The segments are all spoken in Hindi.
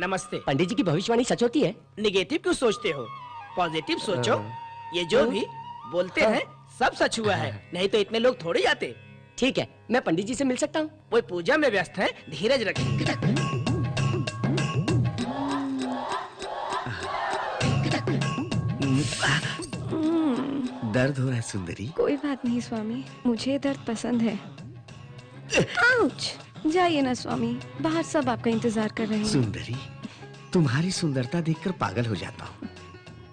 नमस्ते। पंडित जी की भविष्यवाणी सच होती है? निगेटिव क्यों सोचते हो, पॉजिटिव सोचो। ये जो भी बोलते हैं सब सच हुआ है, नहीं तो इतने लोग थोड़े आते। ठीक है, मैं पंडित जी से मिल सकता हूँ? वो पूजा में व्यस्त है, धीरज रखिए। दर्द हो रहा है सुंदरी? कोई बात नहीं स्वामी, मुझे दर्द पसंद है। आउच! जाइए ना स्वामी, बाहर सब आपका इंतजार कर रहे हैं। सुंदरी, तुम्हारी सुंदरता देखकर पागल हो जाता हूँ।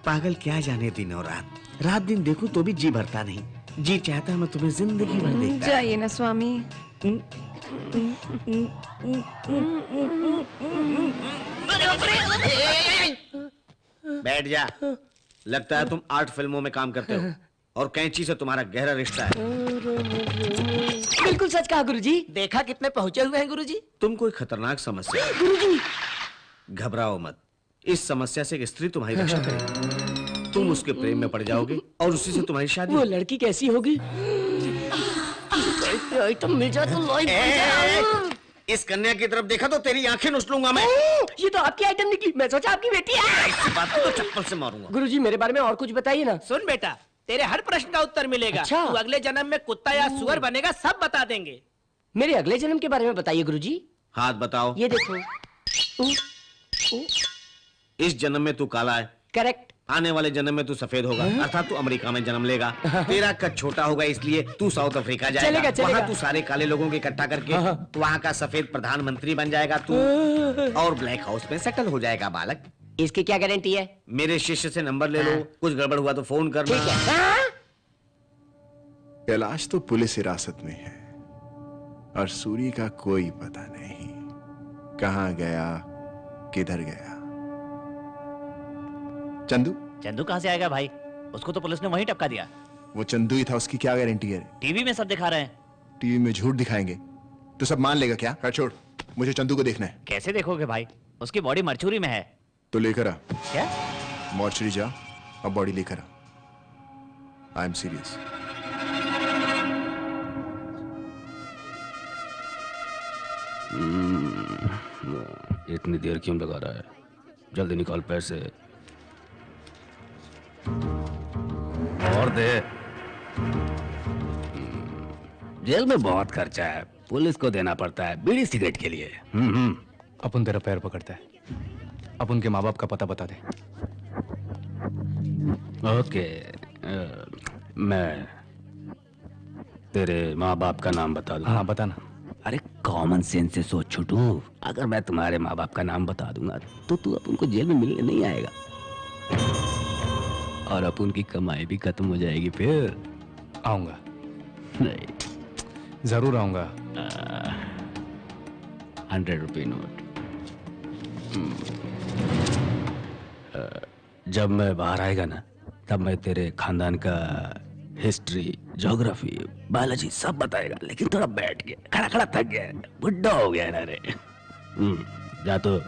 पागल क्या जाने दिन और रात, रात दिन देखूं तो भी जी भरता नहीं। जी चाहता मैं तुम्हें जिंदगी भर देखता। जाइए ना स्वामी। बैठ जा। लगता है तुम 8 फिल्मों में काम करते हो और कैंची से तुम्हारा गहरा रिश्ता है। बिल्कुल सच कहा गुरुजी। देखा कितने पहुंचे हुए हैं गुरुजी। तुम कोई खतरनाक समस्या है। गुरुजी, घबराओ मत, इस समस्या से एक स्त्री तुम्हारी रक्षा करेगी। तुम उसके प्रेम में पड़ जाओगे और उसी से तुम्हारी शादी। वो लड़की कैसी होगी? आइटम मिल जाए तो लाइव। इस कन्या की तरफ देखा तो तेरी आंखें नोच लूंगा मैं। ये तो आपकी आइटम निकली, मैं सोचा आपकी बेटी है। ऐसी बात तो चप्पल से मारूंगा। गुरुजी, मेरे बारे में और कुछ बताइए ना। सुन बेटा, तेरे हर प्रश्न का उत्तर मिलेगा। अच्छा। तू अगले जन्म में कुत्ता या सुअर बनेगा, सब बता देंगे। मेरे अगले जन्म के बारे में बताइए गुरुजी। हाथ बताओ। ये देखो। इस जन्म में तू काला है। करेक्ट। आने वाले जन्म में तू सफेद होगा, अर्थात तू अमेरिका में जन्म लेगा। तेरा कद छोटा होगा इसलिए तू साउथ अफ्रीका जाएगा। वहाँ तू सारे काले लोगों को इकट्ठा करके वहाँ का सफेद प्रधानमंत्री बन जाएगा तू, और ब्लैक हाउस में सेटल हो जाएगा बालक। इसकी क्या गारंटी है? मेरे शिष्य से नंबर ले लो, कुछ गड़बड़ हुआ तो फोन करना। ठीक है। कैलाश तो पुलिस हिरासत में है और सूरी का कोई पता नहीं, कहां गया किधर गया। चंदू? चंदू कहाँ से आएगा भाई, उसको तो पुलिस ने वहीं टपका दिया। वो चंदू ही था, उसकी क्या गारंटी है? टीवी में सब दिखा रहे हैं। टीवी में झूठ दिखाएंगे तो सब मान लेगा क्या? खैर छोड़, मुझे चंदू को देखना है। कैसे देखोगे भाई, उसकी बॉडी मरचूरी में है। तो लेकर आ। क्या? मॉर्चरी जा और बॉडी लेकर आ। I am serious. इतनी देर क्यों लगा रहा है? जल्दी निकाल पैसे और दे। जेल में बहुत खर्चा है, पुलिस को देना पड़ता है बीड़ी सिगरेट के लिए। अपन तेरा पैर पकड़ता है, अब उनके माँ बाप का पता बता दे। ओके, मैं तेरे माँ बाप का नाम बता दूं? हाँ बताना। अरे कॉमन सेंस से सोच छोटू, अगर मैं तुम्हारे माँ बाप का नाम बता दूंगा तो तू अपन को जेल में मिलने नहीं आएगा और अपन की कमाई भी खत्म हो जाएगी। फिर आऊंगा। नहीं, जरूर आऊंगा। 100 रुपये नोट। जब मैं बाहर आएगा ना, तब मैं तेरे खानदान का हिस्ट्री, ज्योग्राफी, बायोलॉजी सब बताएगा, लेकिन थोड़ा बैठ गया, खड़ा खड़ा थक गया, बुढ़ा हो गया ना रे। जा तो।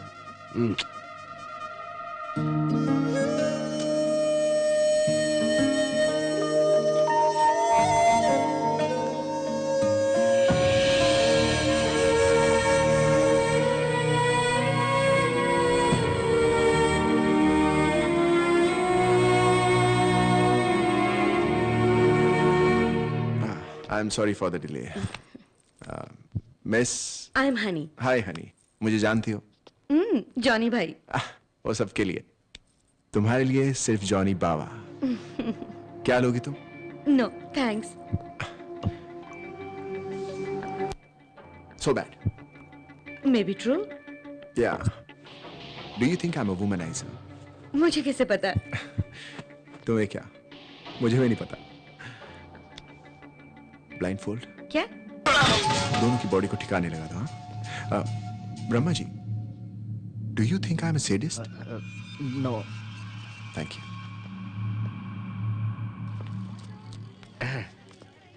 I am sorry for the delay. Miss. I am honey. Hi honey, मुझे जानती हो? जॉनी भाई। वो सबके लिए, तुम्हारे लिए सिर्फ जॉनी बावा। क्या लोगी तुम? No thanks. So bad. Maybe true. Yeah. Do you think I'm a womanizer? मुझे कैसे पता? तुम्हें क्या? मुझे भी नहीं पता। ब्लाइंडफोल्ड? क्या? दोनों की बॉडी को ठिकाने लगा था। Brahma ji, do you think I'm a sadist? No. Thank you.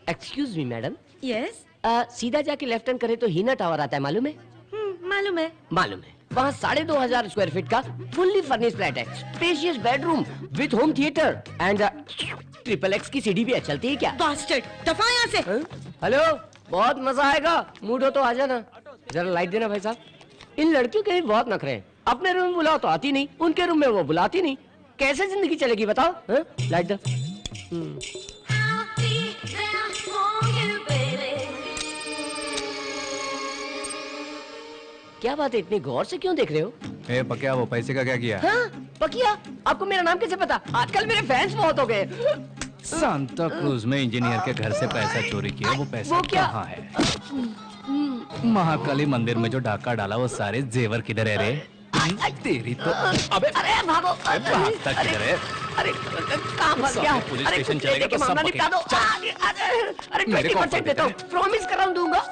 Excuse me madam. Yes. सीधा जाके लेफ्ट टर्न करे तो हीना टावर आता है, मालूम है? मालूम है। मालूम है। वहाँ 2500 स्क्वायर फीट का फुल्ली फर्निश्ड फ्लैट है, spacious bedroom with home theatre and XXX की सीढ़ी भी है। चलती है क्या? बास्टर्ड, दफा यहाँ से। हेलो, बहुत मजा आएगा, मूड हो तो आ जाना। जरा लाइट देना भाई साहब। इन लड़कियों के भी बहुत नखरे हैं, अपने रूम में बुलाओ तो आती नहीं, उनके रूम में वो बुलाती नहीं। कैसे जिंदगी चलेगी बताओ? लाइट दो। क्या बात है, इतनी गौर से क्यों देख रहे हो? ए पकिया, वो पैसे का क्या किया? हाँ, पकिया, आपको मेरा नाम कैसे पता? आजकल मेरे फैंस बहुत हो गए। सांता क्रूज में इंजीनियर के घर से पैसा चोरी किया, वो पैसा कहाँ है? महाकाली मंदिर में जो डाका डाला, वो सारे जेवर किधर है रे? तेरी तो अबे अरे भागो, भागता किधर है? अरे कहाँ फंस गया? पुलिस स्टेशन चलेगा तो सब निपटा दो। अरे 20% देता हूँ, प्रॉमिस कर रहा हूँ दूंगा।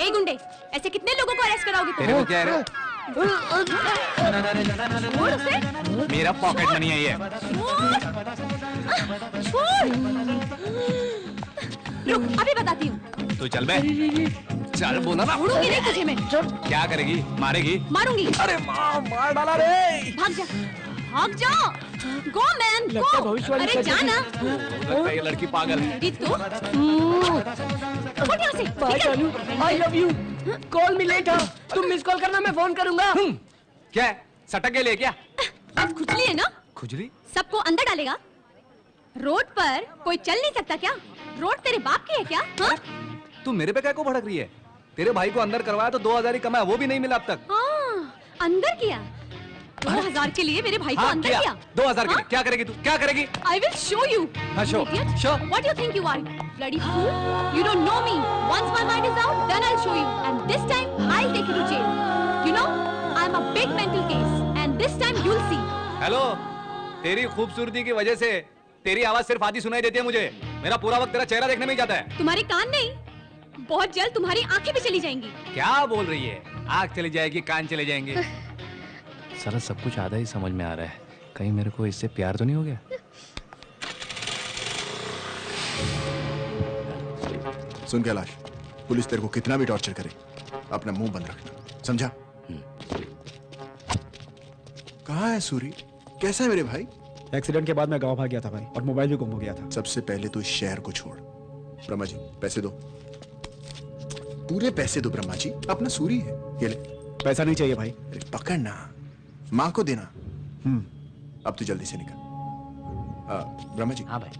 ए गुंडे, ऐसे कितने लोगों को अरेस्ट कराओगे तुम? तेरे को क्या है? मेरा पॉकेट मनी है ये। रुक, अभी बताती हूँ। तू चल बे, चल बोला ना। छोड़ूंगी नहीं तुझे मैं। क्या करेगी? मारेगी? मारूंगी। अरे मार डाला रे। भाग जा, भाग जा। गो मैन, गो। अरे जाना। लगता है ये लड़की पागल है। रितु, उठ यहाँ से। Bye Kalu, I love you. Call me later. तुम मिस कॉल करना, मैं फोन करूंगा। क्या है? सटक गए ले क्या? आज खुजली है ना? खुजली? सबको अंदर डालेगा। रोड पर कोई चल नहीं सकता क्या? रोड तेरे बाप की है क्या? हाँ? तू मेरे पे क्या को भड़क रही है? तेरे भाई को अंदर करवाया तो 2000 ही कमाया, वो भी नहीं मिला अब तक। हाँ, अंदर किया। 2000 के लिए मेरे भाई को अंदर किया। 2000 के लिए क्या करेगी तू? क्या करेगी? I will show you. हाँ, show. Show. What do you think you are? Bloody fool. You don't know me. Once my mind is out, then I'll show you. And this time, I'll take you to jail. You know, I'm a big mental case. And this time, you'll see. Hello, तेरी खूबसूरती की वजह से तेरी आवाज सिर्फ आधी सुनाई देती है मुझे। मेरा पूरा वक्त तेरा चेहरा देखने में ही जाता है। तुम्हारे कान नहीं, बहुत जल्द तुम्हारी आंखें भी चली जाएंगी। क्या बोल रही है? आंख चली जाएगी, कान चले जाएंगे। सारा सब कुछ आधा ही समझ में आ रहा है। कहीं मेरे को इससे प्यार तो नहीं हो गया? सुन कैलाश, पुलिस तेरे को कितना भी टॉर्चर करे, अपना मुंह बंद रखना, समझा? कहाँ है सूरी? कैसा है मेरे भाई? एक्सीडेंट के बाद मैं गांव भाग गया था भाई, और मोबाइल भी गुम हो गया था। सबसे पहले तो इस शहर को छोड़। ब्रह्मा जी, पैसे दो, पूरे पैसे दो ब्रह्मा जी, अपना सूरी है, ये ले। पैसा नहीं चाहिए भाई। अरे पकड़ना, माँ को देना। अब तो जल्दी से निकल। ब्रह्मा जी। हाँ भाई।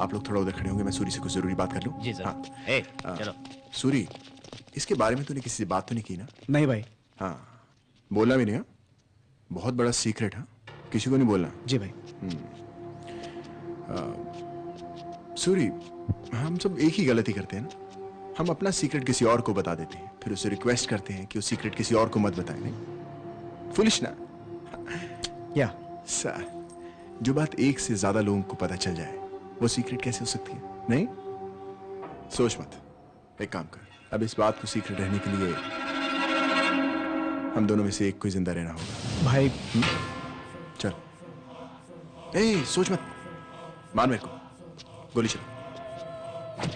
आप लोग थोड़ा उधर खड़े होंगे, मैं सूरी से कुछ जरूरी बात कर लूं। जी सर। हाँ। चलो। सूरी, इसके बारे में तूने किसी से बात तो नहीं की ना? नहीं भाई। हाँ, बोलना भी नहीं। हाँ, बहुत बड़ा सीक्रेट। हाँ, किसी को नहीं बोलना। जी भाई। सूरी, हम सब एक ही गलती करते हैं ना, हम अपना सीक्रेट किसी और को बता देते हैं, फिर उसे रिक्वेस्ट करते हैं कि वो सीक्रेट किसी और को मत बताए। नहीं, फुलिश ना? या सर, जो बात एक से ज्यादा लोगों को पता चल जाए, वो सीक्रेट कैसे हो सकती है? नहीं, सोच मत। एक काम कर, अब इस बात को सीक्रेट रहने के लिए हम दोनों में से एक को जिंदा रहना होगा। भाई चल। ए, सोच मत, मान मेरे को, गोली चला।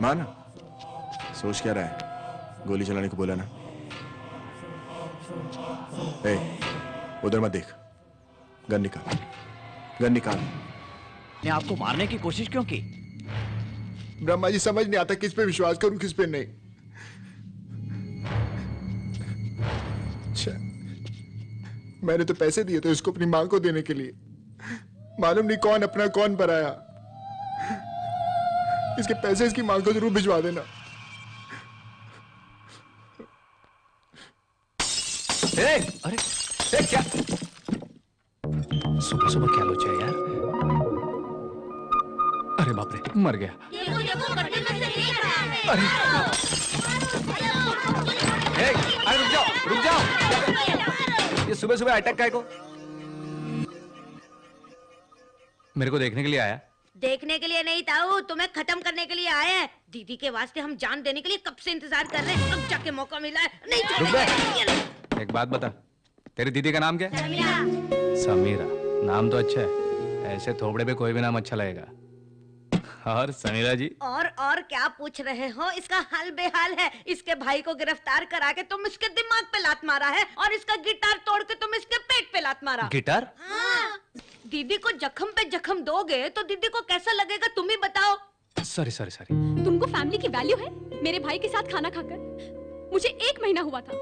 मान ना, सोच क्या रहा है? गोली चलाने को बोला ना। ए, उधर मत देख, गन निकाल, गन निकाल। ने आपको मारने की कोशिश क्यों की? ब्रह्मा जी, समझ नहीं आता किस पे विश्वास करूं, किस पे नहीं। अच्छा, मैंने तो पैसे दिए थे उसको अपनी मां को देने के लिए, मालूम नहीं कौन अपना कौन पराया। इसके पैसे इसकी मां को जरूर भिजवा देना। अरे क्या सुबह सुबह क्या लोचा है यार? अरे बाप रे, मर गया। अरे रुक जाओ, रुक जाओ। ये सुबह सुबह अटैक काय को? मेरे को देखने के लिए आया? देखने के लिए नहीं ताऊ, तुम्हें खत्म करने के लिए आए हैं। दीदी के वास्ते हम जान देने के लिए कब से इंतजार कर रहे हैं, अब जाके मौका मिला है। नहीं छोड़ेंगे। एक बात बता, तेरी दीदी का नाम क्या है? समीरा। नाम तो अच्छा है, ऐसे थोबड़े पे कोई भी नाम अच्छा लगेगा। और समीरा जी? और क्या पूछ रहे हो? इसका हाल बेहाल है। इसके भाई को गिरफ्तार करा के तुम इसके दिमाग पे लात मारा है, और इसका गिटार तोड़ के तुम इसके पेट पे लात मारा। गिटार? हाँ। दीदी को जख्म पे जख्म दोगे तो दीदी को कैसा लगेगा, तुम ही बताओ। Sorry sorry sorry. तुमको फैमिली की वैल्यू है? मेरे भाई के साथ खाना खाकर मुझे 1 महीना हुआ था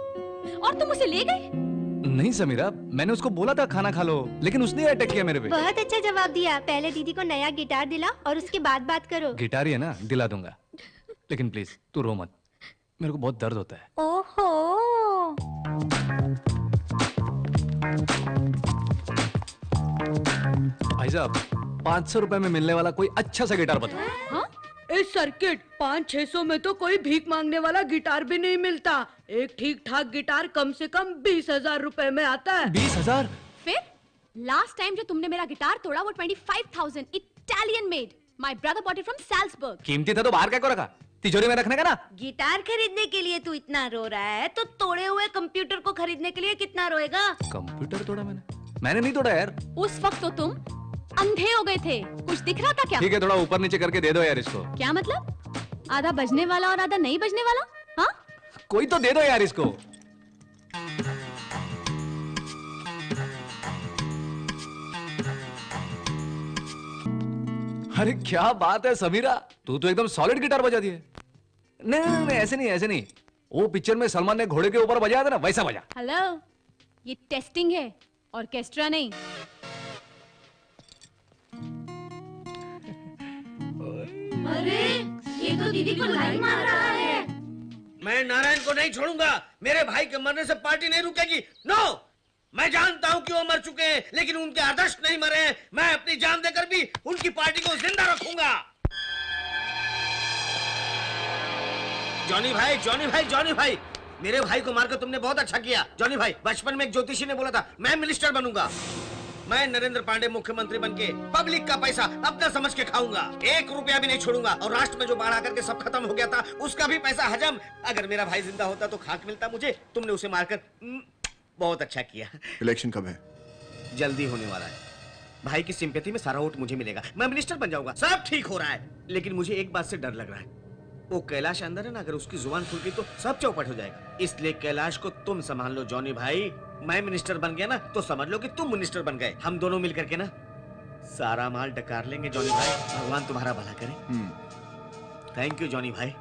और तुम उसे ले गए। नहीं समीरा, मैंने उसको बोला था खाना खा लो, लेकिन उसने अटैक किया मेरे पे। बहुत अच्छा जवाब दिया। पहले दीदी को नया गिटार दिला और उसके बाद बात करो। गिटार ही है ना, दिला दूंगा, लेकिन प्लीज तू रो मत, मेरे को बहुत दर्द होता है। ओहो। भाई साहब, 500 रुपए में मिलने वाला कोई अच्छा सा गिटार बताओ। हाँ? इस सर्किट 500-600 में तो कोई भीख मांगने वाला गिटार भी नहीं मिलता। एक ठीक ठाक गिटार कम से कम 20,000 रुपए में आता है। 20,000? फिर लास्ट टाइम जो तुमने मेरा गिटार तोड़ा वो 25,000 Italian made. My brother bought it from Salzburg. कीमती था तो बाहर क्या को रखा, तिजोरी में रखने का ना। गिटार खरीदने के लिए तू इतना रो रहा है तो तोड़े हुए कंप्यूटर को खरीदने के लिए कितना रोएगा? कंप्यूटर तोड़ा मैंने नहीं तोड़ा यार। उस वक्त तो तुम अंधे हो गए थे, कुछ दिख रहा था क्या? ठीक है, थोड़ा ऊपर नीचे करके दे दो यार इसको। क्या मतलब? आधा बजने वाला और आधा नहीं बजने वाला? हाँ? कोई तो दे दो यार इसको। अरे क्या बात है समीरा, तू तो एकदम सॉलिड गिटार बजा दिए। नहीं, ऐसे नहीं। वो पिक्चर में सलमान ने घोड़े के ऊपर बजाया था ना, वैसा बजा। हेलो, ये टेस्टिंग है, ऑर्केस्ट्रा नहीं। अरे ये तो दीदी को लाइन मार रहा है। मैं नारायण को नहीं छोड़ूंगा। मेरे भाई के मरने से पार्टी नहीं रुकेगी। नो, मैं जानता हूँ कि वो मर चुके हैं, लेकिन उनके आदर्श नहीं मरे हैं। मैं अपनी जान देकर भी उनकी पार्टी को जिंदा रखूंगा। जॉनी भाई, मेरे भाई को मारकर तुमने बहुत अच्छा किया। जॉनी भाई, बचपन में एक ज्योतिषी ने बोला था मैं मिनिस्टर बनूंगा। मैं नरेंद्र पांडे मुख्यमंत्री बनके पब्लिक का पैसा अपना समझ के खाऊंगा, 1 रुपया भी नहीं छोड़ूंगा। और राष्ट्र में जो बाढ़ आकर के सब खत्म हो गया था, उसका भी पैसा हजम। अगर मेरा भाई जिंदा होता तो खाक मिलता मुझे। तुमने उसे मारकर बहुत अच्छा किया। इलेक्शन कब है? जल्दी होने वाला है। भाई की सिंपैथी में सारा वोट मुझे मिलेगा, मैं मिनिस्टर बन जाऊंगा। सब ठीक हो रहा है, लेकिन मुझे एक बात से डर लग रहा है। वो कैलाश अंदर है ना, अगर उसकी जुबान खुल गई तो सब चौपट हो जाएगा। इसलिए कैलाश को तुम संभाल लो जॉनी भाई। मैं मिनिस्टर बन गया ना तो समझ लो कि तुम मिनिस्टर बन गए। हम दोनों मिलकर के ना सारा माल डकार लेंगे जॉनी भाई। भगवान तुम्हारा भला करे। थैंक यू जॉनी भाई।